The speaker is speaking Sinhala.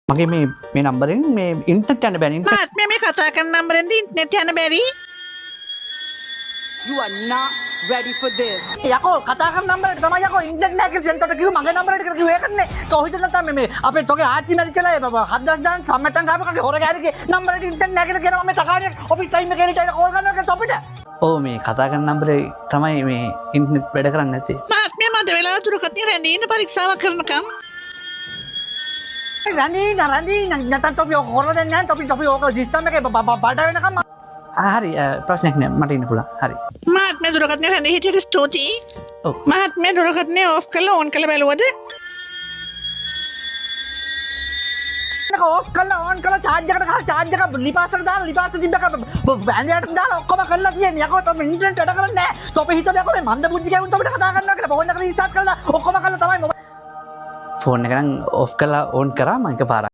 මගේ මේ නම්බරෙන් මේ ඉන්ටර්නෙට් යන්න බෑ. මහත්මයා මේ කතා කරන නම්බරෙන්ද ඉන්ටර්නෙට් යන්න බැරි? You are not ready for this. යකෝ කතා කරන නම්බරේට තමයි යකෝ ඉන්ටර්නෙට් නැහැ කියලා සෙන්ටර් කිව්ව මගේ නම්බරේට කියලා කිව්ව ඒකනේ. කොහොමද නැත්නම් මේ අපේ තෝගේ ආච්චි මැරිච්චලා ඒ බබා 7000 සම්මතන් ගාපකගේ හොර ගෑරිගේ නම්බරේට ඉන්ටර්නෙට් නැහැ කියලා කියනවා මේ තකාරිය ඔෆිස් ටයිම් එකේ ඉඳලා කෝල් කරනවා කියලා තොපිට. ඔව් මේ කතා කරන නම්බරේ තමයි මේ ඉන්ටර්නෙට් වැඩ කරන්නේ නැත්තේ. මහත්මයා මට වෙලාව දුරකථනය රැඳී ඉන්න පරීක්ෂාවක් කරනකම් රණී නැත්නම් තොපි ඔක හොර දෙන්නේ නැහැ. තොපි ඕක සිස්ටම් එකේ බඩ වෙනකම් හරි ප්‍රශ්නයක් නෑ මට ඉන්න පුළුවන්. හරි. මහත්මයා දුරකථනය රැඳී හිටියට ස්තුතියි. ඔව්. මහත්මයා දුරකථනය ඕෆ් කරලා ඕන් කරලා බැලුවද? ඒක ඕෆ් කරලා ඕන් කරලා චාර්ජ් එක ලිපාසට දාලා ලිපාස තිබ්බක බෑන්ඩයට දාලා ඔක්කොම කරලා තියෙන්නේ. යකෝ තොපි ඉන්ටර්නෙට් වැඩ කරන්නේ නැහැ. තොපි හිතුවේ යකෝ මේ මන්ද බුද්ධි කැවුන් තොපිට කතා කරනවා කියලා ෆෝන් එක රීස්ටාර්ට් කරලා ඔක්කොම කරලා තමයි ෆෝන් එක නම් ඕෆ් කරලා ඕන් කරා මම එකපාරක්